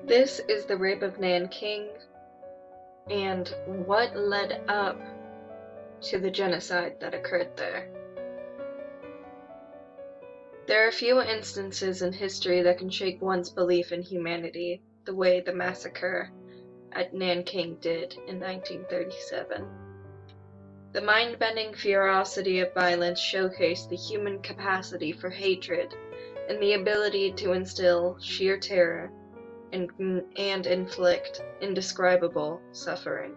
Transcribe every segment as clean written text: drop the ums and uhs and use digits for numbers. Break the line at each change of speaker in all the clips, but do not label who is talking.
This is the rape of Nanking and what led up to the genocide that occurred there. There are few instances in history that can shake one's belief in humanity the way the massacre at Nanking did in 1937. The mind-bending ferocity of violence showcased the human capacity for hatred and the ability to instill sheer terror and inflict indescribable suffering.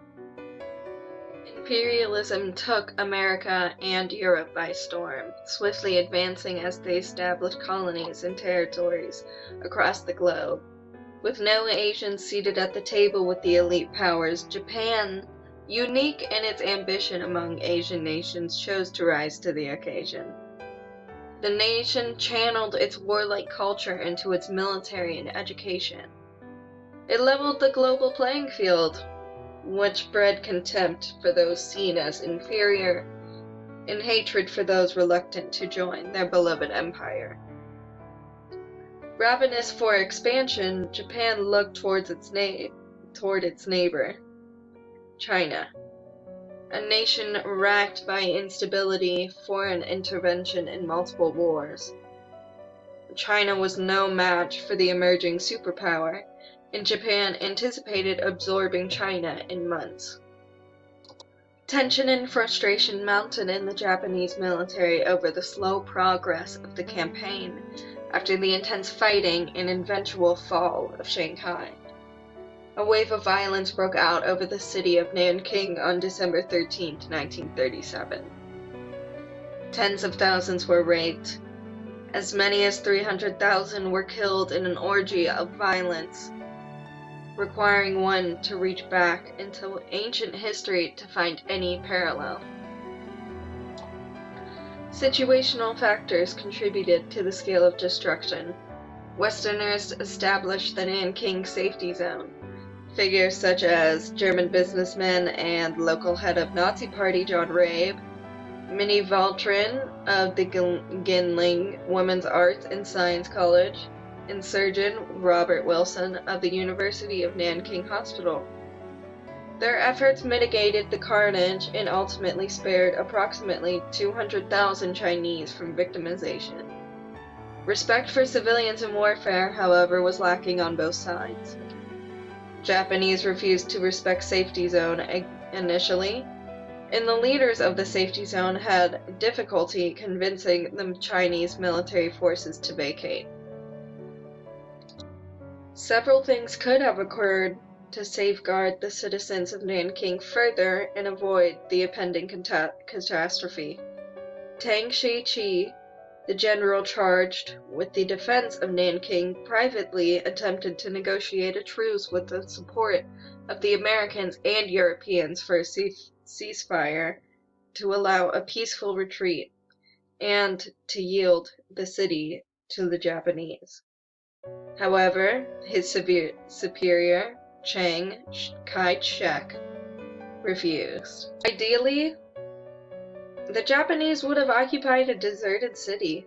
Imperialism took America and Europe by storm, swiftly advancing as they established colonies and territories across the globe. With no Asians seated at the table with the elite powers, Japan, unique in its ambition among Asian nations, chose to rise to the occasion. The nation channeled its warlike culture into its military and education. It leveled the global playing field, which bred contempt for those seen as inferior and hatred for those reluctant to join their beloved empire. Ravenous for expansion, Japan looked toward its neighbor, China, a nation racked by instability, foreign intervention, and multiple wars. China was no match for the emerging superpower, and Japan anticipated absorbing China in months. Tension and frustration mounted in the Japanese military over the slow progress of the campaign after the intense fighting and eventual fall of Shanghai. A wave of violence broke out over the city of Nanking on December 13, 1937. Tens of thousands were raped. As many as 300,000 were killed in an orgy of violence, requiring one to reach back into ancient history to find any parallel. Situational factors contributed to the scale of destruction. Westerners established the Nanking safety zone. Figures such as German businessmen and local head of Nazi Party Jenaveve, Minnie Valtrin of the Ginling Women's Arts and Science College, and Surgeon Robert Wilson of the University of Nanking Hospital. Their efforts mitigated the carnage and ultimately spared approximately 200,000 Chinese from victimization. Respect for civilians in warfare, however, was lacking on both sides. Japanese refused to respect safety zone initially, and the leaders of the safety zone had difficulty convincing the Chinese military forces to vacate. Several things could have occurred to safeguard the citizens of Nanking further and avoid the impending catastrophe. Tang Shi-chi, the general charged with the defense of Nanking, privately attempted to negotiate a truce with the support of the Americans and Europeans for a ceasefire to allow a peaceful retreat and to yield the city to the Japanese. However, his superior, Chiang Kai-shek, refused. Ideally, the Japanese would have occupied a deserted city,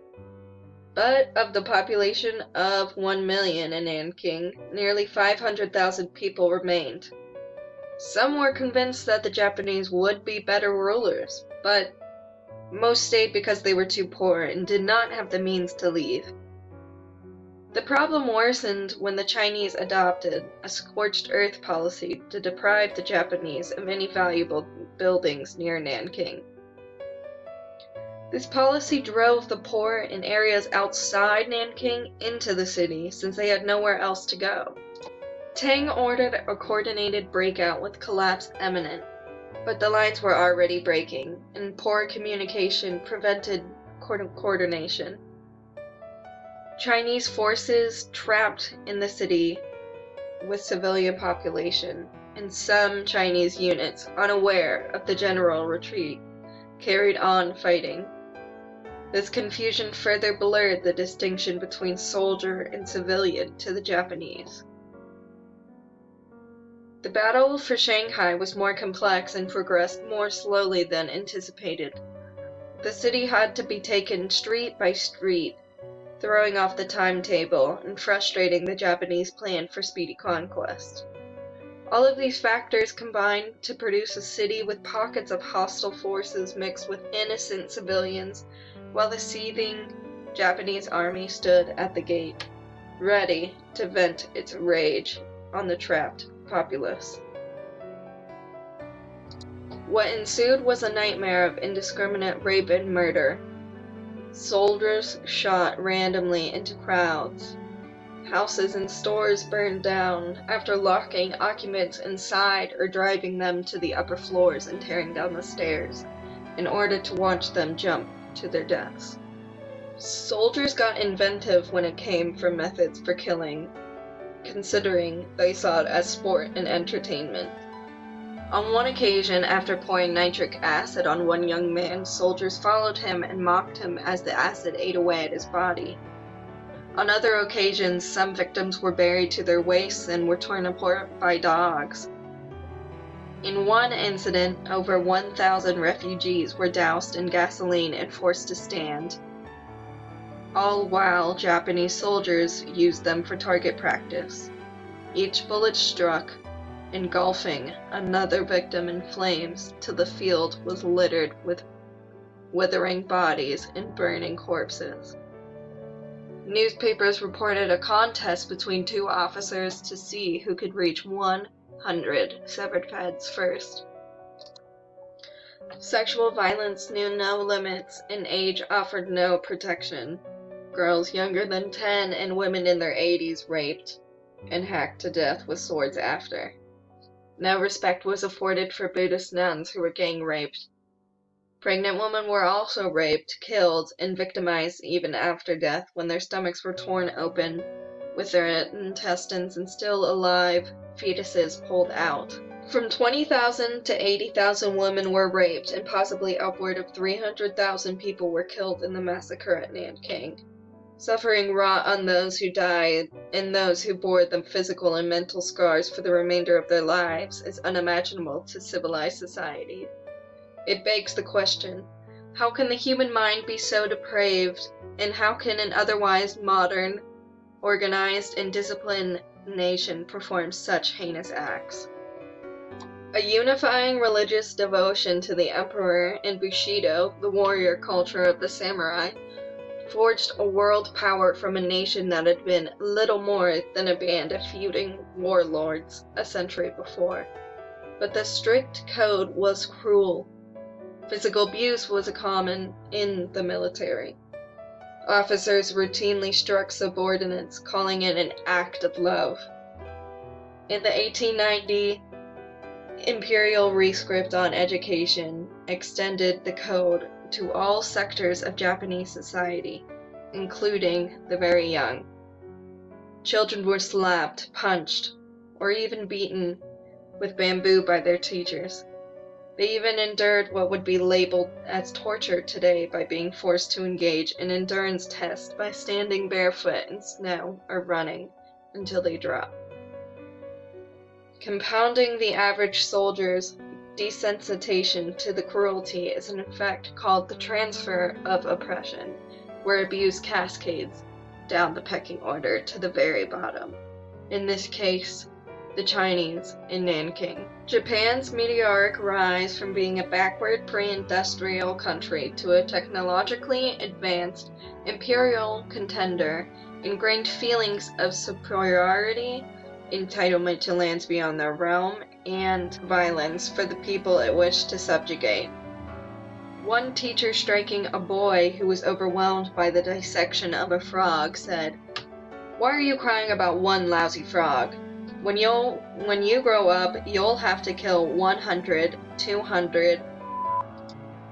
but of the population of 1 million in Nanking, nearly 500,000 people remained. Some were convinced that the Japanese would be better rulers, but most stayed because they were too poor and did not have the means to leave. The problem worsened when the Chinese adopted a scorched earth policy to deprive the Japanese of any valuable buildings near Nanking. This policy drove the poor in areas outside Nanking into the city since they had nowhere else to go. Tang ordered a coordinated breakout with collapse imminent, but the lines were already breaking, and poor communication prevented coordination. Chinese forces trapped in the city with civilian population, and some Chinese units, unaware of the general retreat, carried on fighting. This confusion further blurred the distinction between soldier and civilian to the Japanese. The battle for Shanghai was more complex and progressed more slowly than anticipated. The city had to be taken street by street. throwing off the timetable and frustrating the Japanese plan for speedy conquest. All of these factors combined to produce a city with pockets of hostile forces mixed with innocent civilians, while the seething Japanese army stood at the gate, ready to vent its rage on the trapped populace. What ensued was a nightmare of indiscriminate rape and murder. Soldiers shot randomly into crowds. Houses and stores burned down after locking occupants inside or driving them to the upper floors and tearing down the stairs in order to watch them jump to their deaths. Soldiers got inventive when it came for methods for killing, considering they saw it as sport and entertainment. On one occasion, after pouring nitric acid on one young man, soldiers followed him and mocked him as the acid ate away at his body. On other occasions, some victims were buried to their waists and were torn apart by dogs. In one incident, over 1,000 refugees were doused in gasoline and forced to stand, all while Japanese soldiers used them for target practice. Each bullet struck, engulfing another victim in flames till the field was littered with withering bodies and burning corpses. Newspapers reported a contest between two officers to see who could reach 100 severed heads first. Sexual violence knew no limits, and age offered no protection. Girls younger than 10 and women in their 80s raped and hacked to death with swords after. No respect was afforded for Buddhist nuns who were gang raped. Pregnant women were also raped, killed, and victimized even after death when their stomachs were torn open, with their intestines and still alive fetuses pulled out. From 20,000 to 80,000 women were raped, and possibly upward of 300,000 people were killed in the massacre at Nanking. Suffering wrought on those who died and those who bore the physical and mental scars for the remainder of their lives is unimaginable to civilized society. It begs the question, how can the human mind be so depraved, and how can an otherwise modern, organized, and disciplined nation perform such heinous acts? A unifying religious devotion to the emperor and Bushido, the warrior culture of the samurai, forged a world power from a nation that had been little more than a band of feuding warlords a century before. But the strict code was cruel. Physical abuse was common in the military. Officers routinely struck subordinates, calling it an act of love. In the 1890 Imperial Rescript on Education extended the code to all sectors of Japanese society, including the very young. Children were slapped, punched, or even beaten with bamboo by their teachers. They even endured what would be labeled as torture today by being forced to engage in endurance tests by standing barefoot in snow or running until they drop. Compounding the average soldier's desensitization to the cruelty is an effect called the transfer of oppression, where abuse cascades down the pecking order to the very bottom. In this case, the Chinese in Nanking. Japan's meteoric rise from being a backward pre-industrial country to a technologically advanced imperial contender ingrained feelings of superiority, entitlement to lands beyond their realm, and violence for the people it wished to subjugate. One teacher striking a boy who was overwhelmed by the dissection of a frog said, "Why are you crying about one lousy frog? When you grow up, you'll have to kill 100, 200.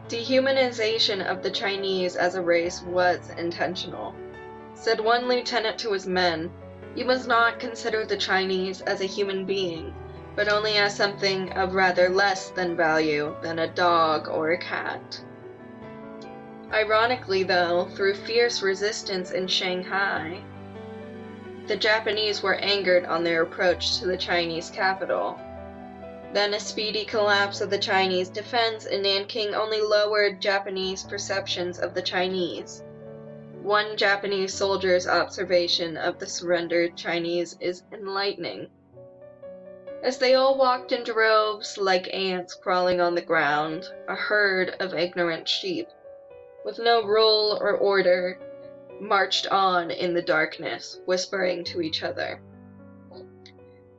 Dehumanization of the Chinese as a race was intentional. Said one lieutenant to his men, "You must not consider the Chinese as a human being, but only as something of rather less than value than a dog or a cat." Ironically, though, through fierce resistance in Shanghai, the Japanese were angered on their approach to the Chinese capital. Then a speedy collapse of the Chinese defense in Nanking only lowered Japanese perceptions of the Chinese. One Japanese soldier's observation of the surrendered Chinese is enlightening. As they all walked in droves like ants crawling on the ground, a herd of ignorant sheep, with no rule or order, marched on in the darkness, whispering to each other.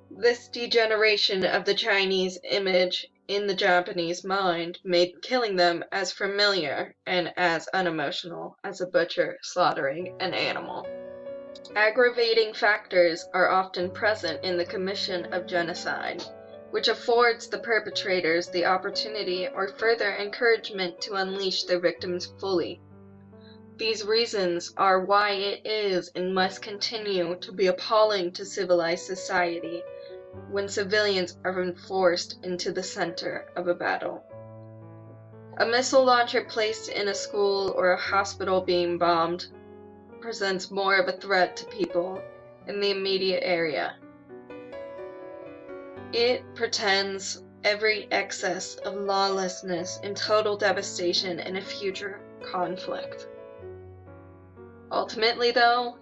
This degeneration of the Chinese image in the Japanese mind made killing them as familiar and as unemotional as a butcher slaughtering an animal. Aggravating factors are often present in the commission of genocide, which affords the perpetrators the opportunity or further encouragement to unleash their victims fully. These reasons are why it is and must continue to be appalling to civilized society when civilians are enforced into the center of a battle. A missile launcher placed in a school or a hospital being bombed presents more of a threat to people in the immediate area. It pretends every excess of lawlessness and total devastation in a future conflict. Ultimately, though,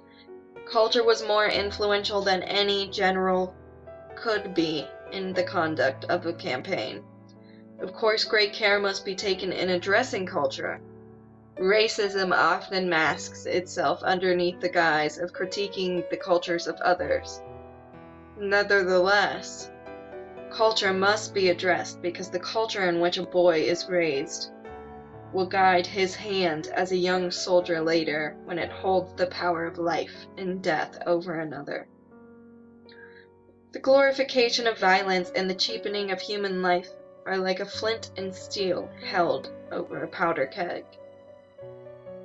culture was more influential than any general could be in the conduct of a campaign. Of course, great care must be taken in addressing culture. Racism often masks itself underneath the guise of critiquing the cultures of others. Nevertheless, culture must be addressed because the culture in which a boy is raised will guide his hand as a young soldier later when it holds the power of life and death over another. The glorification of violence and the cheapening of human life are like a flint and steel held over a powder keg.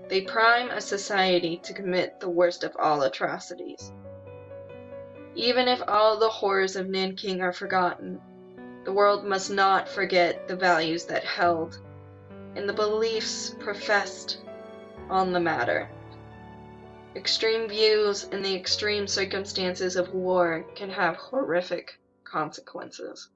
They prime a society to commit the worst of all atrocities. Even if all the horrors of Nanking are forgotten, the world must not forget the values that held and the beliefs professed on the matter. Extreme views and the extreme circumstances of war can have horrific consequences.